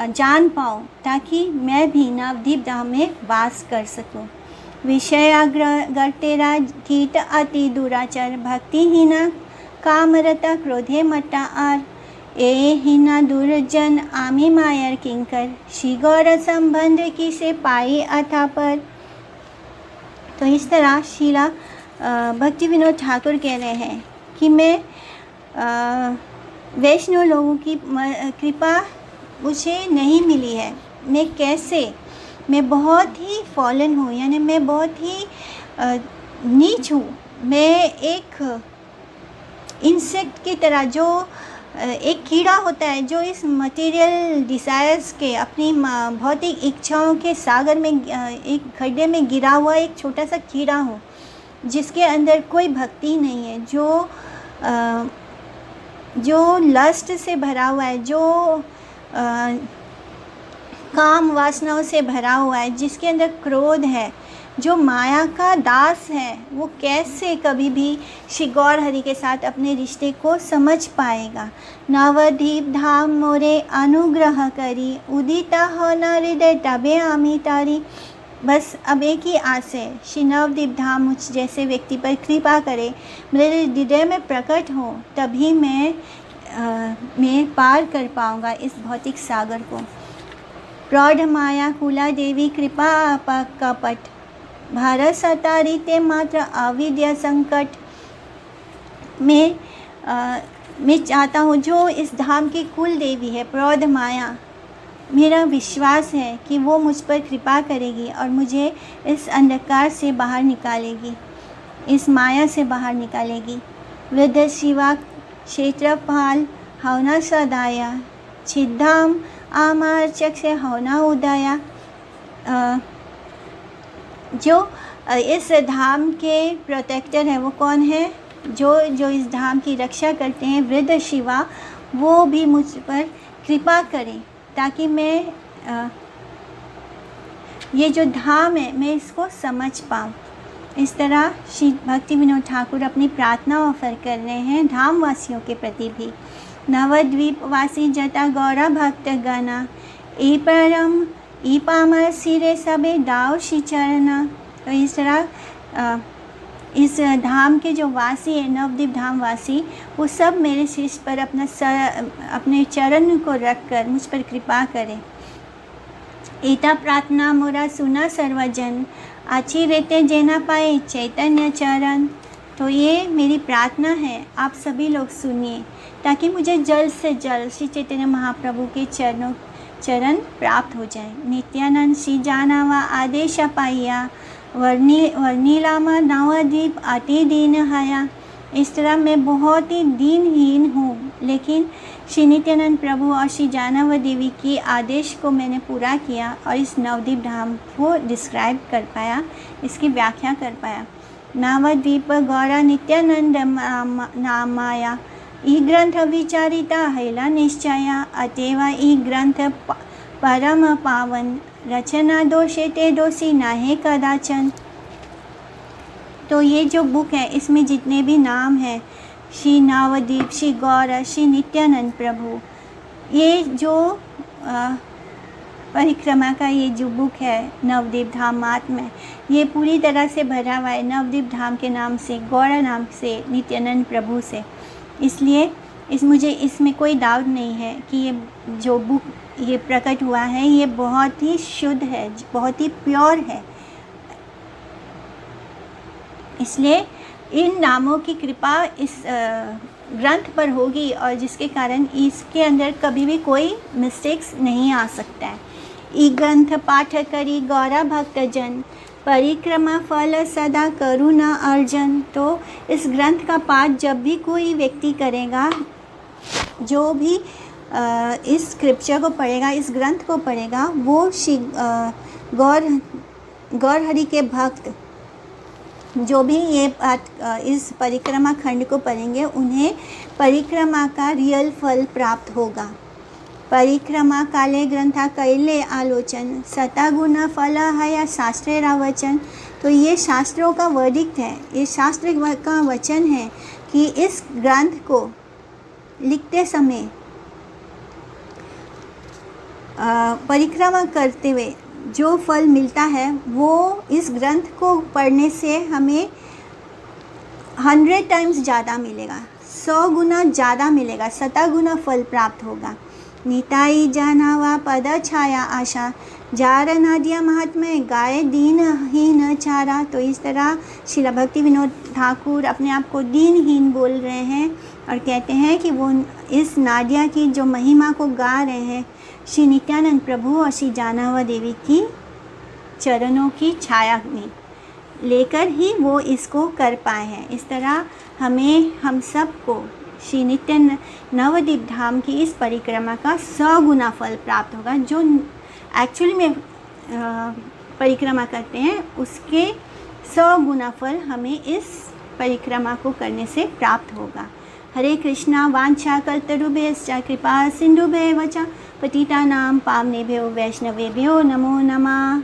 जान पाऊँ, ताकि मैं भी नवद्वीप धाम में वास कर सकूं। विषयाग्र तेरा कीट अति दुराचार, भक्तिहीना कामरता क्रोधे मट्टा आर, ए हीना दुर्जन आमी मायर किंकर, श्री गौर संबंध की से पाई अथा पर। तो इस तरह शीला भक्ति विनोद ठाकुर कह रहे हैं कि मैं वैष्णव लोगों की कृपा मुझे नहीं मिली है। मैं बहुत ही फॉलन हूँ, यानी मैं बहुत ही नीच हूँ। मैं एक इंसेक्ट की तरह, जो एक कीड़ा होता है जो इस मटेरियल डिज़ायर्स के, अपनी भौतिक इच्छाओं के सागर में, एक गड्ढे में गिरा हुआ एक छोटा सा कीड़ा हूँ, जिसके अंदर कोई भक्ति नहीं है, जो लस्ट से भरा हुआ है, जो काम वासनाओं से भरा हुआ है, जिसके अंदर क्रोध है, जो माया का दास है, वो कैसे कभी भी श्री गौर हरि के साथ अपने रिश्ते को समझ पाएगा। नवद्वीप धाम मोरे अनुग्रह करी, उदिता हो न हृदय तबे आमी तारी। बस अब एक ही आस है, श्री नवद्वीप धाम मुझ जैसे व्यक्ति पर कृपा करे, मेरे हृदय में प्रकट हो, तभी मैं पार कर पाऊँगा इस भौतिक सागर को। प्रौढ़ माया कुला देवी कृपा कपट, भारत सतारी ते मात्र अविद्या संकट। मैं चाहता हूँ, जो इस धाम की कुल देवी है प्रौढ़ माया, मेरा विश्वास है कि वो मुझ पर कृपा करेगी और मुझे इस अंधकार से बाहर निकालेगी, इस माया से बाहर निकालेगी। वृद्ध शिवा क्षेत्रपाल हवना सदाया, छिद्धाम आमार चक्ष हवना उदया। जो इस धाम के प्रोटेक्टर हैं वो कौन है? जो इस धाम की रक्षा करते हैं, वृद्ध शिवा, वो भी मुझ पर कृपा करें, ताकि मैं ये जो धाम है मैं इसको समझ पाऊँ। इस तरह श्री भक्ति विनोद ठाकुर अपनी प्रार्थना ऑफर कर रहे हैं धाम वासियों के प्रति भी। नवद्वीप वासी जता गौरा भक्त गना, ई परम ई पामर सिरे सबे दाव श्री चरना। तो इस तरह इस धाम के जो वासी है, नवद्वीप धाम वासी, वो सब मेरे शीश पर अपने चरण को रख कर मुझ पर कृपा करें। एता प्रार्थना मोरा सुना सर्वजन, आची रहते जेना पाए चैतन्य चरण। तो ये मेरी प्रार्थना है, आप सभी लोग सुनिए, ताकि मुझे जल्द से जल्द श्री चैतन्य महाप्रभु के चरण प्राप्त हो जाए। नित्यानंद श्री जानावा आदेश पाइया, वर्णिलामा नवद्वीप अति दीन हया। इस तरह मैं बहुत ही दीनहीन हूँ, लेकिन श्री नित्यानंद प्रभु और श्री जानावा देवी के आदेश को मैंने पूरा किया और इस नवद्वीप धाम को डिस्क्राइब कर पाया, इसकी व्याख्या कर पाया। नवद्वीप गौर नित्यानंद नामाया ई ग्रंथ विचारिता हैला निश्चया अतएव ई ग्रंथ परम पावन रचना दोषे ते दोषी नाहे कदाचन। तो ये जो बुक है इसमें जितने भी नाम हैं, श्री नवद्वीप, श्री गौर, श्री नित्यानंद प्रभु, ये जो परिक्रमा का ये जो बुक है नवद्वीप धाम महात्म्य, ये पूरी तरह से भरा हुआ है नवद्वीप धाम के नाम से, गौर नाम से, नित्यानंद प्रभु से। इसलिए मुझे इसमें कोई डाउट नहीं है कि ये जो बुक ये प्रकट हुआ है ये बहुत ही शुद्ध है, बहुत ही प्योर है। इसलिए इन नामों की कृपा इस ग्रंथ पर होगी और जिसके कारण इसके अंदर कभी भी कोई मिस्टेक्स नहीं आ सकता है। ई ग्रंथ पाठ करी गौरा भक्तजन, परिक्रमा फल सदा करुणा अर्जन। तो इस ग्रंथ का पाठ जब भी कोई व्यक्ति करेगा, जो भी इस स्क्रिप्चर को पढ़ेगा, इस ग्रंथ को पढ़ेगा, वो श्री गौर हरि के भक्त जो भी ये इस परिक्रमा खंड को पढ़ेंगे उन्हें परिक्रमा का रियल फल प्राप्त होगा। परिक्रमा काले ग्रंथा कैले आलोचन, सतागुण फल हया शास्त्रे रावचन। तो ये शास्त्रों का वर्डिक्ट है, ये शास्त्र का वचन है कि इस ग्रंथ को लिखते समय परिक्रमा करते हुए जो फल मिलता है वो इस ग्रंथ को पढ़ने से हमें 100 टाइम्स ज़्यादा मिलेगा, 100 गुना ज़्यादा मिलेगा, 7 गुना फल प्राप्त होगा। निताई जानावा पद छाया आशा, जार नादिया महात्म्य गाय दीनहीन चारा। तो इस तरह श्रील भक्ति विनोद ठाकुर अपने आप को दीनहीन बोल रहे हैं और कहते हैं कि वो इस नादिया की जो महिमा को गा रहे हैं श्री नित्यानंद प्रभु और श्री जानावा देवी की चरणों की छाया में लेकर ही वो इसको कर पाए हैं। इस तरह हम सबको श्री नित्यानंद नवद्वीप धाम की इस परिक्रमा का 100 गुना फल प्राप्त होगा। जो एक्चुअली में परिक्रमा करते हैं उसके 100 गुना फल हमें इस परिक्रमा को करने से प्राप्त होगा। हरे कृष्णा वांछा कल्पतरुभ्यश्च कृपा सिंधुभ्येव च पतितानां पावनेभ्यो वैष्णवेभ्यो नमो नमः।